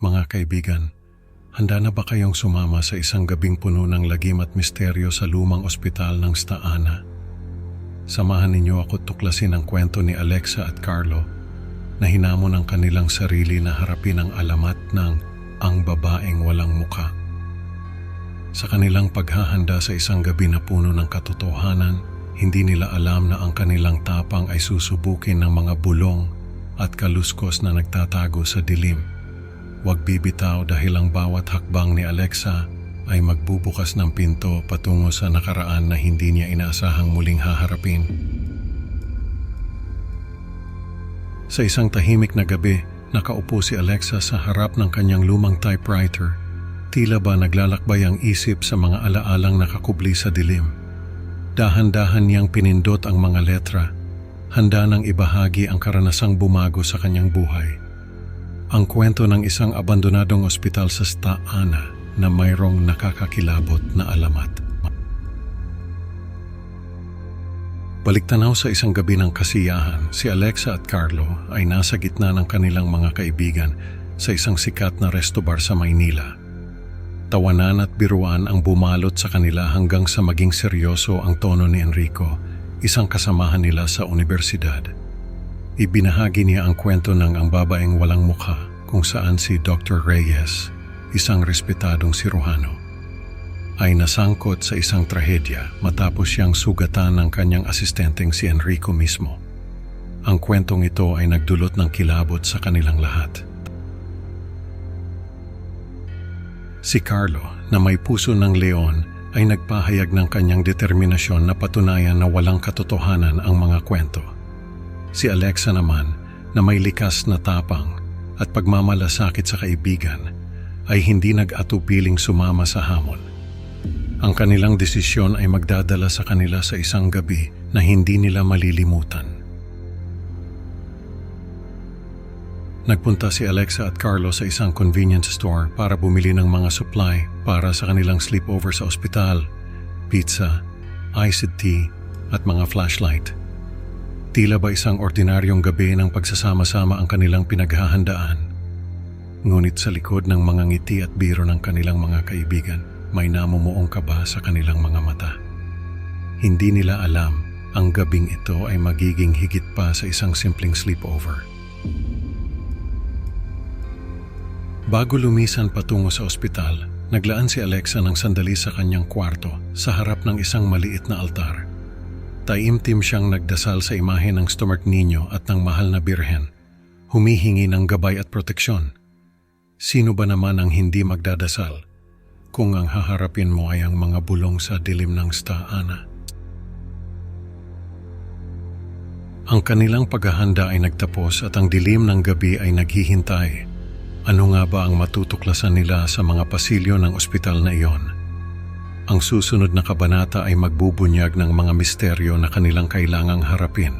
Mga kaibigan, handa na ba kayong sumama sa isang gabing puno ng lagim at misteryo sa lumang ospital ng Sta Ana? Samahan ninyo ako tuklasin ang kwento ni Alexa at Carlo na hinamon ang kanilang sarili na harapin ang alamat ng ang babaeng walang muka. Sa kanilang paghahanda sa isang gabi na puno ng katotohanan, hindi nila alam na ang kanilang tapang ay susubukin ng mga bulong at kaluskos na nagtatago sa dilim. Huwag bibitaw dahil ang bawat hakbang ni Alexa ay magbubukas ng pinto patungo sa nakaraan na hindi niya inaasahang muling haharapin. Sa isang tahimik na gabi, nakaupo si Alexa sa harap ng kanyang lumang typewriter. Tila ba naglalakbay ang isip sa mga alaalang nakakubli sa dilim. Dahan-dahan niyang pinindot ang mga letra, handa nang ibahagi ang karanasang bumago sa kanyang buhay. Ang kwento ng isang abandonadong ospital sa Sta Ana na mayroong nakakakilabot na alamat. Baliktanaw sa isang gabi ng kasiyahan, si Alexa at Carlo ay nasa gitna ng kanilang mga kaibigan sa isang sikat na resto bar sa Maynila. Tawanan at biruan ang bumalot sa kanila hanggang sa maging seryoso ang tono ni Enrico, isang kasamahan nila sa universidad. Ibinahagi niya ang kwento ng ang babaeng walang mukha kung saan si Dr. Reyes, isang respetadong siruhano, ay nasangkot sa isang trahedya matapos siyang sugatan ng kanyang asistenteng si Enrico mismo. Ang kwentong ito ay nagdulot ng kilabot sa kanilang lahat. Si Carlo, na may puso ng leon, ay nagpahayag ng kanyang determinasyon na patunayan na walang katotohanan ang mga kwento. Si Alexa naman, na may likas na tapang at pagmamalasakit sa kaibigan, ay hindi nag-atubiling sumama sa hamon. Ang kanilang desisyon ay magdadala sa kanila sa isang gabi na hindi nila malilimutan. Nagpunta si Alexa at Carlo sa isang convenience store para bumili ng mga supply para sa kanilang sleepover sa ospital, pizza, iced tea at mga flashlight. Tila ba isang ordinaryong gabi ng pagsasama-sama ang kanilang pinaghahandaan. Ngunit sa likod ng mga ngiti at biro ng kanilang mga kaibigan, may namumuong kaba sa kanilang mga mata. Hindi nila alam ang gabing ito ay magiging higit pa sa isang simpleng sleepover. Bago lumisan patungo sa ospital, naglaan si Alexa ng sandali sa kanyang kwarto sa harap ng isang maliit na altar. Taimtim siyang nagdasal sa imahe ng Stomach Niño at ng mahal na birhen, humihingi ng gabay at proteksyon. Sino ba naman ang hindi magdadasal kung ang haharapin mo ay ang mga bulong sa dilim ng Sta Ana? Ang kanilang paghahanda ay nagtapos at ang dilim ng gabi ay naghihintay. Ano nga ba ang matutuklasan nila sa mga pasilyo ng ospital na iyon? Ang susunod na kabanata ay magbubunyag ng mga misteryo na kanilang kailangang harapin.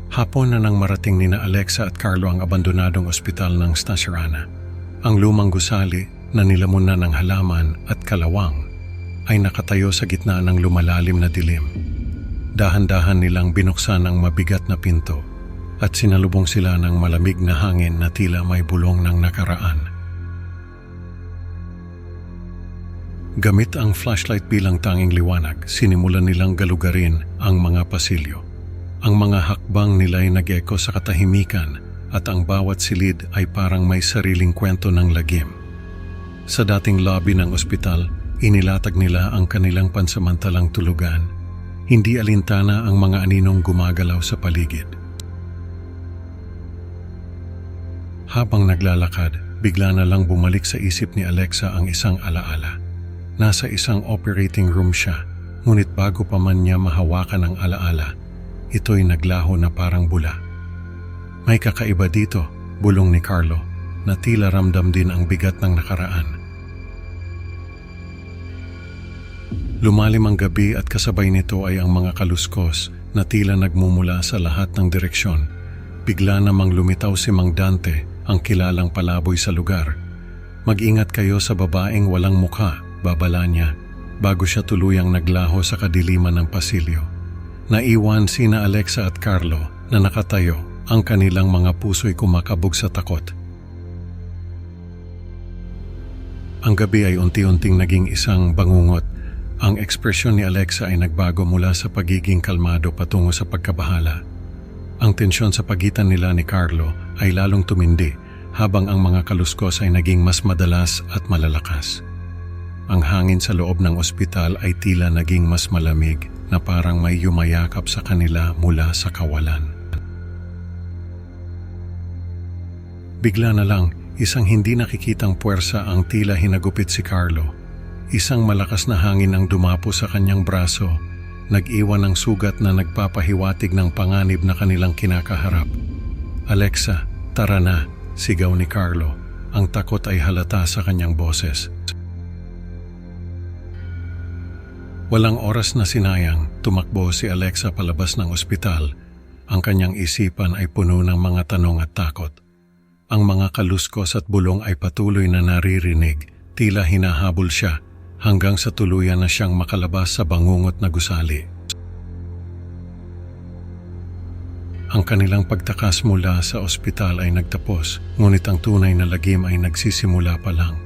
Hapon na nang marating nina Alexa at Carlo ang abandonadong ospital ng Sta Ana. Ang lumang gusali na nilamunan ng halaman at kalawang ay nakatayo sa gitna ng lumalalim na dilim. Dahan-dahan nilang binuksan ang mabigat na pinto at sinalubong sila ng malamig na hangin na tila may bulong ng nakaraan. Gamit ang flashlight bilang tanging liwanag, sinimulan nilang galugarin ang mga pasilyo. Ang mga hakbang nila ay nag-eko sa katahimikan at ang bawat silid ay parang may sariling kwento ng lagim. Sa dating lobby ng ospital, inilatag nila ang kanilang pansamantalang tulugan. Hindi alintana ang mga aninong gumagalaw sa paligid. Habang naglalakad, bigla na lang bumalik sa isip ni Alexa ang isang alaala. Nasa isang operating room siya, ngunit bago pa man niya mahawakan ang alaala, ito'y naglaho na parang bula. May kakaiba dito, bulong ni Carlo, na tila ramdam din ang bigat ng nakaraan. Lumalim ang gabi at kasabay nito ay ang mga kaluskos na tila nagmumula sa lahat ng direksyon. Bigla namang lumitaw si Mang Dante, ang kilalang palaboy sa lugar. Mag-ingat kayo sa babaeng walang mukha, babala niya, bago siya tuluyang naglaho sa kadiliman ng pasilyo. Naiwan sina Alexa at Carlo na nakatayo, Ang kanilang mga puso'y kumakabog sa takot. Ang gabi ay unti-unting naging isang bangungot. Ang ekspresyon ni Alexa ay nagbago mula sa pagiging kalmado patungo sa pagkabahala. Ang tensyon sa pagitan nila ni Carlo ay lalong tumindi habang ang mga kaluskos ay naging mas madalas at malalakas. Ang hangin sa loob ng ospital ay tila naging mas malamig na parang may yumayakap sa kanila mula sa kawalan. Bigla na lang, isang hindi nakikitang puwersa ang tila hinagupit si Carlo. Isang malakas na hangin ang dumapo sa kanyang braso, nag-iwan ng sugat na nagpapahiwatig ng panganib na kanilang kinakaharap. "Alexa, tara na," sigaw ni Carlo. Ang takot ay halata sa kanyang boses. Walang oras na sinayang, tumakbo si Alexa palabas ng ospital. Ang kanyang isipan ay puno ng mga tanong at takot. Ang mga kaluskos at bulong ay patuloy na naririnig, tila hinahabol siya, hanggang sa tuluyan na siyang makalabas sa bangungot na gusali. Ang kanilang pagtakas mula sa ospital ay nagtapos, ngunit ang tunay na lagim ay nagsisimula pa lang.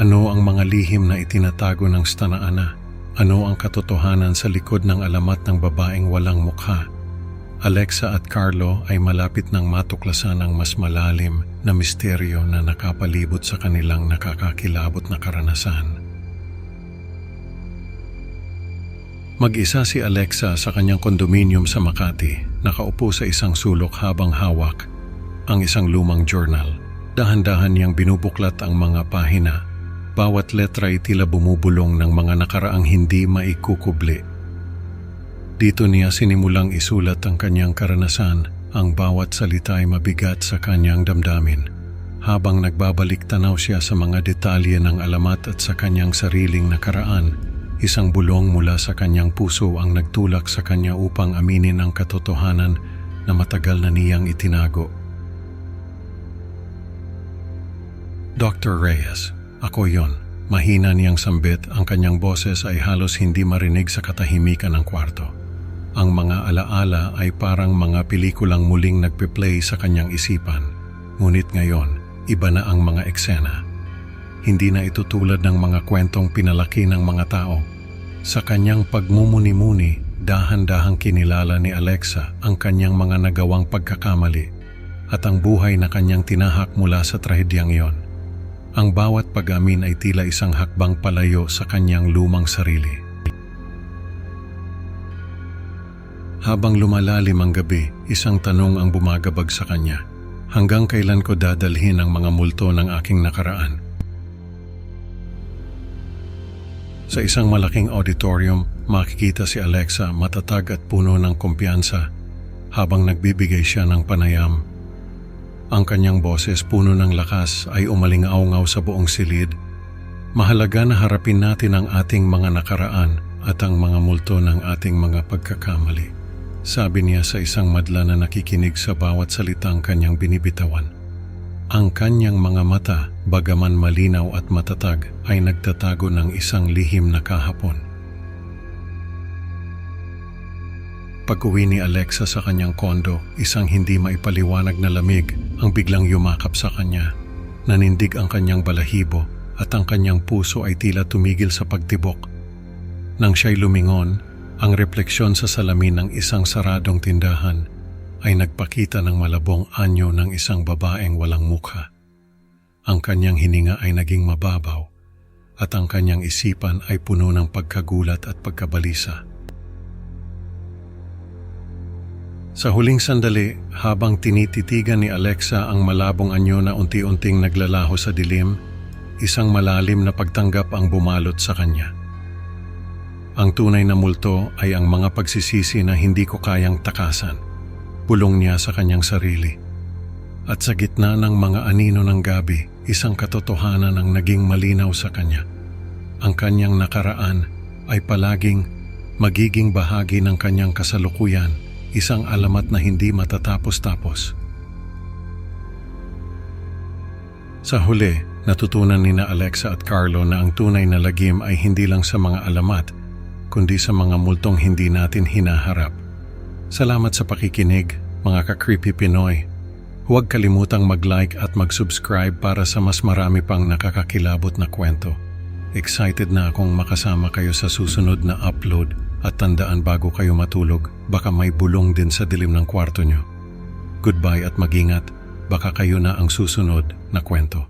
Ano ang mga lihim na itinatago ng Stana Ana? Ano ang katotohanan sa likod ng alamat ng babaeng walang mukha? Alexa at Carlo ay malapit nang matuklasan ang mas malalim na misteryo na nakapalibot sa kanilang nakakakilabot na karanasan. Mag-isa si Alexa sa kanyang kondominium sa Makati, nakaupo sa isang sulok habang hawak ang isang lumang journal. Dahan-dahan niyang binubuklat ang mga pahina. Bawat letra ay tila bumubulong ng mga nakaraang hindi maikukubli. Dito niya sinimulang isulat ang kanyang karanasan. Ang bawat salita ay mabigat sa kanyang damdamin. Habang nagbabalik tanaw siya sa mga detalye ng alamat at sa kanyang sariling nakaraan, isang bulong mula sa kanyang puso ang nagtulak sa kanya upang aminin ang katotohanan na matagal na niyang itinago. "Dr. Reyes, ako yon." Mahina niyang sambit, ang kanyang boses ay halos hindi marinig sa katahimikan ng kwarto. Ang mga alaala ay parang mga pelikulang muling nagpe-play sa kanyang isipan. Ngunit ngayon, iba na ang mga eksena. Hindi na ito tulad ng mga kwentong pinalaki ng mga tao. Sa kanyang pagmumuni-muni, dahan-dahang kinilala ni Alexa ang kanyang mga nagawang pagkakamali at ang buhay na kanyang tinahak mula sa trahedyang iyon. Ang bawat pag-amin ay tila isang hakbang palayo sa kanyang lumang sarili. Habang lumalalim ang gabi, isang tanong ang bumagabag sa kanya. Hanggang kailan ko dadalhin ang mga multo ng aking nakaraan? Sa isang malaking auditorium, makikita si Alexa matatag at puno ng kumpiyansa habang nagbibigay siya ng panayam. Ang kanyang boses puno ng lakas ay umalingaw-ngaw sa buong silid. Mahalaga na harapin natin ang ating mga nakaraan at ang mga multo ng ating mga pagkakamali. Sabi niya sa isang madla na nakikinig sa bawat salitang kanyang binibitawan. Ang kanyang mga mata, bagaman malinaw at matatag, ay nagtatago ng isang lihim na kahapon. Pag-uwi ni Alexa sa kanyang kondo, isang hindi maipaliwanag na lamig ang biglang yumakap sa kanya. Nanindig ang kanyang balahibo at ang kanyang puso ay tila tumigil sa pagtibok. Nang siya'y lumingon, ang refleksyon sa salamin ng isang saradong tindahan ay nagpakita ng malabong anyo ng isang babaeng walang mukha. Ang kanyang hininga ay naging mababaw at ang kanyang isipan ay puno ng pagkagulat at pagkabalisa. Sa huling sandali, habang tinititigan ni Alexa ang malabong anyo na unti-unting naglalaho sa dilim, isang malalim na pagtanggap ang bumalot sa kanya. Ang tunay na multo ay ang mga pagsisisi na hindi ko kayang takasan. Bulong niya sa kanyang sarili. At sa gitna ng mga anino ng gabi, isang katotohanan ang naging malinaw sa kanya. Ang kanyang nakaraan ay palaging magiging bahagi ng kanyang kasalukuyan, isang alamat na hindi matatapos-tapos. Sa huli, natutunan nina Alexa at Carlo na ang tunay na lagim ay hindi lang sa mga alamat, kundi sa mga multong hindi natin hinaharap. Salamat sa pakikinig. Mga ka-creepy Pinoy, huwag kalimutang mag-like at mag-subscribe para sa mas marami pang nakakakilabot na kwento. Excited na akong makasama kayo sa susunod na upload at tandaan bago kayo matulog, baka may bulong din sa dilim ng kwarto nyo. Goodbye at mag-ingat, baka kayo na ang susunod na kwento.